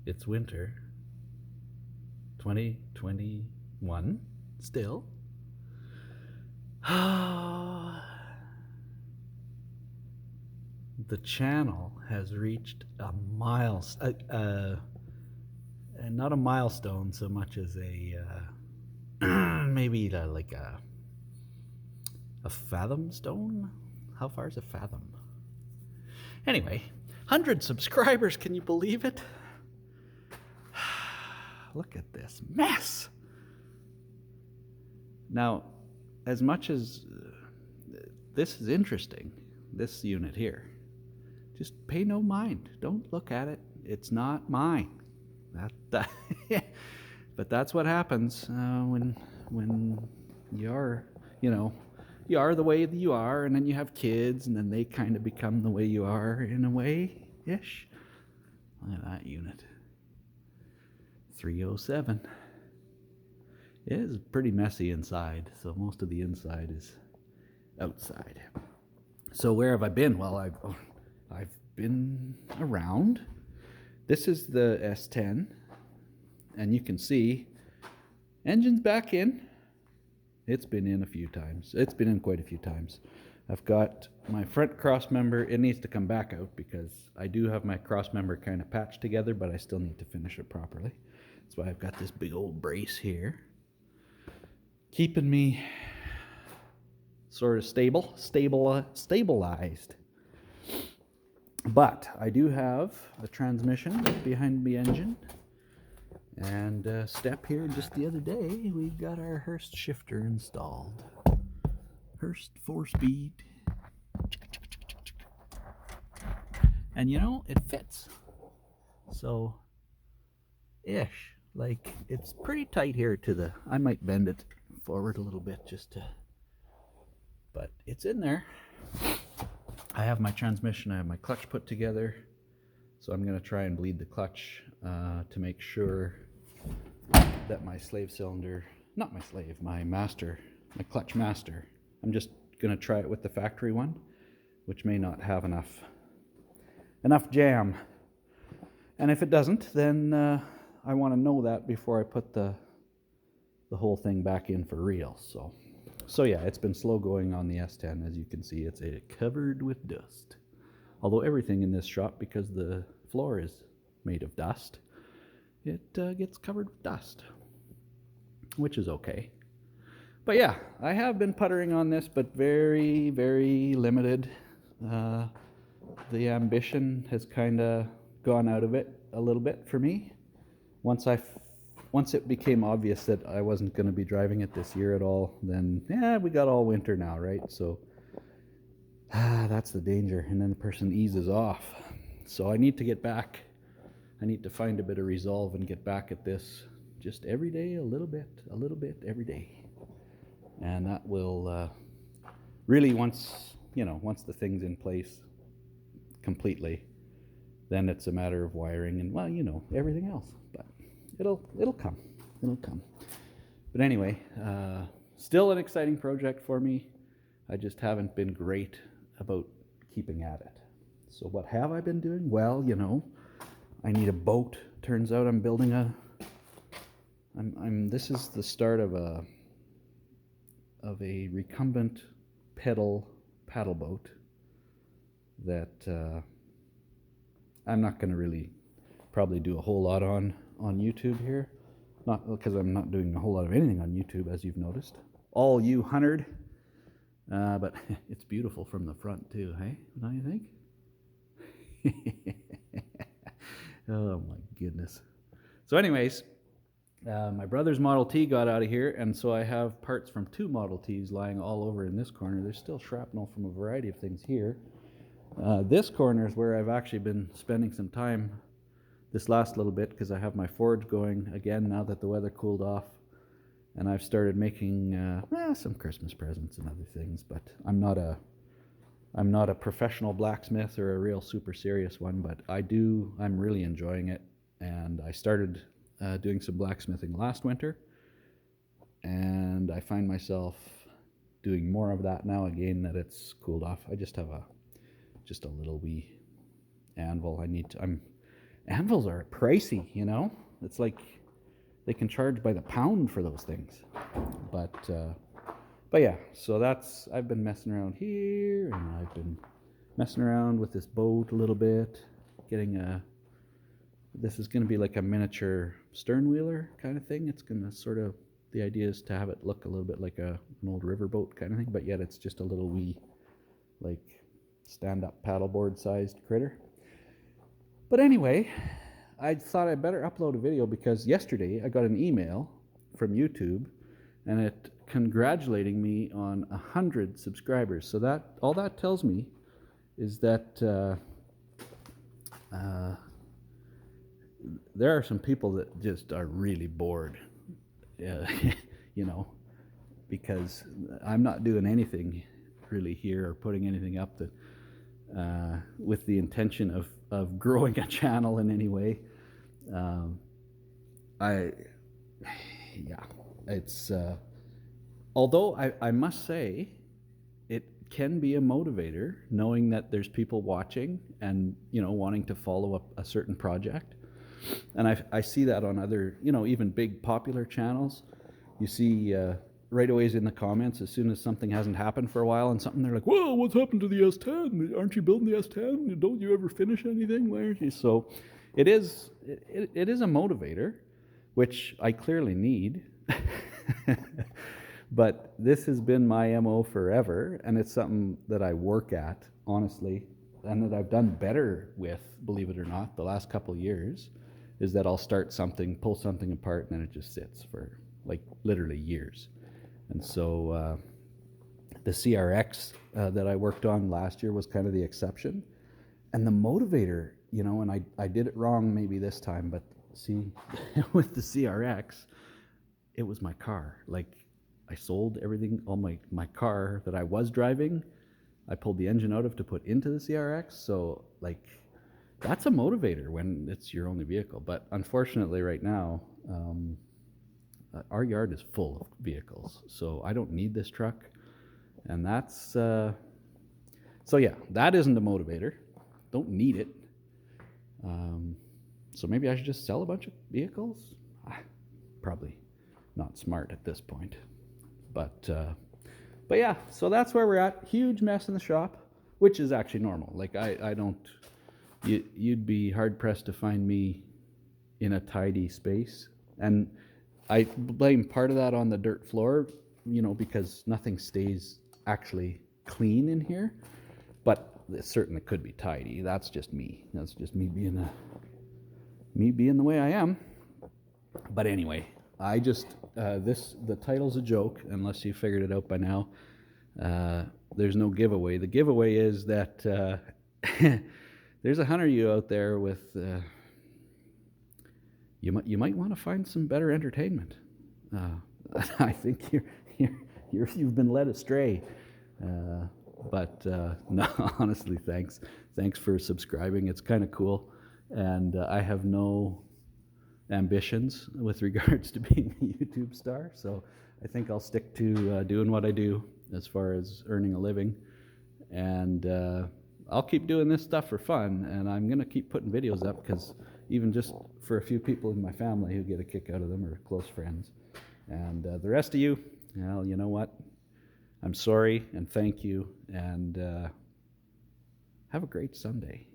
It's winter 2021 still. The channel has reached a not a milestone so much as maybe like a fathom stone. How far is a fathom? Anyway, 100 subscribers. Can you believe it? Look at this mess. Now, as much as this is interesting, this unit here, just pay no mind. Don't look at it. It's not mine. That but that's what happens when you're, you are the way that you are, and then you have kids, and then they kind of become the way you are in a way ish. Look at that unit. 307. It is pretty messy inside, so most of the inside is outside. So where have I been? Well, I've been around. This is the S10, and you can see engine's back in. It's been in a few times. It's been in quite a few times. I've got my front cross member. It needs to come back out because I do have my cross member kind of patched together, but I still need to finish it properly. That's why I've got this big old brace here, keeping me sort of stabilized. But I do have a transmission behind the engine, and a step here. Just the other day, we got our Hurst shifter installed. Hurst 4-speed. And it fits. So, ish. Like, it's pretty tight here I might bend it forward a little bit but it's in there. I have my transmission, I have my clutch put together. So I'm going to try and bleed the clutch to make sure that my my clutch master, I'm just going to try it with the factory one, which may not have enough jam. And if it doesn't, then I want to know that before I put the whole thing back in for real. So yeah, it's been slow going on the S10. As you can see, it's covered with dust. Although everything in this shop, because the floor is made of dust, it gets covered with dust, which is okay. But yeah, I have been puttering on this, but very, very limited. The ambition has kind of gone out of it a little bit for me. Once it became obvious that I wasn't going to be driving it this year at all, then we got all winter now, right? So that's the danger. And then the person eases off. So I need to get back. I need to find a bit of resolve and get back at this just every day, a little bit every day. And that will really, once the thing's in place completely, then it's a matter of wiring and everything else. But it'll come. But anyway, still an exciting project for me. I just haven't been great about keeping at it. So what have I been doing? Well, I need a boat. Turns out I'm building this is the start of a recumbent pedal paddle boat that I'm not going to really probably do a whole lot on YouTube here. Not because I'm not doing a whole lot of anything on YouTube, as you've noticed. All you 100. But it's beautiful from the front too, hey? Don't you think? Oh my goodness. So anyways, my brother's Model T got out of here, and so I have parts from 2 Model Ts lying all over in this corner. There's still shrapnel from a variety of things here. This corner is where I've actually been spending some time this last little bit, because I have my forge going again now that the weather cooled off, and I've started making some Christmas presents and other things. But I'm not a professional blacksmith or a real super serious one, but I'm really enjoying it. And I started doing some blacksmithing last winter, and I find myself doing more of that now again that it's cooled off. I just have a little wee anvil. anvils are pricey, you know? It's like they can charge by the pound for those things. But yeah, so that's, I've been messing around here, and I've been messing around with this boat a little bit, getting this is going to be like a miniature stern wheeler kind of thing. It's going to sort of, the idea is to have it look a little bit like an old riverboat kind of thing, but yet it's just a little wee, like, stand-up paddleboard sized critter. But anyway, I thought I'd better upload a video because yesterday I got an email from YouTube, and it congratulating me on 100 subscribers. So that, all that tells me is that there are some people that just are really bored, you know, because I'm not doing anything really here or putting anything up that with the intention of growing a channel in any way. It's although I must say it can be a motivator knowing that there's people watching and, you know, wanting to follow up a certain project. And I see that on other, you know, even big popular channels. You see right away in the comments, as soon as something hasn't happened for a while and something, they're like, "Whoa, what's happened to the S10? Aren't you building the S10? Don't you ever finish anything? Why aren't you?" So it is a motivator, which I clearly need. But this has been my MO forever, and it's something that I work at, honestly, and that I've done better with, believe it or not, the last couple of years, is that I'll start something, pull something apart, and then it just sits for like literally years. And so the CRX that I worked on last year was kind of the exception. And the motivator, you know, and I did it wrong maybe this time, but see, with the CRX, it was my car. Like, I sold everything, all my car that I was driving, I pulled the engine out of to put into the CRX. So, like, that's a motivator when it's your only vehicle. But unfortunately right now, our yard is full of vehicles, so I don't need this truck. And that's, so yeah, that isn't a motivator. Don't need it. So maybe I should just sell a bunch of vehicles? Probably not smart at this point. But yeah, so that's where we're at. Huge mess in the shop, which is actually normal. Like, I don't, you'd be hard pressed to find me in a tidy space. And I blame part of that on the dirt floor, you know, because nothing stays actually clean in here. But it certainly could be tidy. That's just me. That's just me being the way I am. But anyway, I just the title's a joke, unless you figured it out by now. There's no giveaway. The giveaway is that there's 100 of you out there with. You might want to find some better entertainment. I think you've been led astray. But no, honestly, thanks for subscribing. It's kind of cool, and I have no ambitions with regards to being a YouTube star. So I think I'll stick to doing what I do as far as earning a living, and I'll keep doing this stuff for fun. And I'm gonna keep putting videos up because even just for a few people in my family who get a kick out of them or close friends, and the rest of you, well, you know what? I'm sorry and thank you, and have a great Sunday.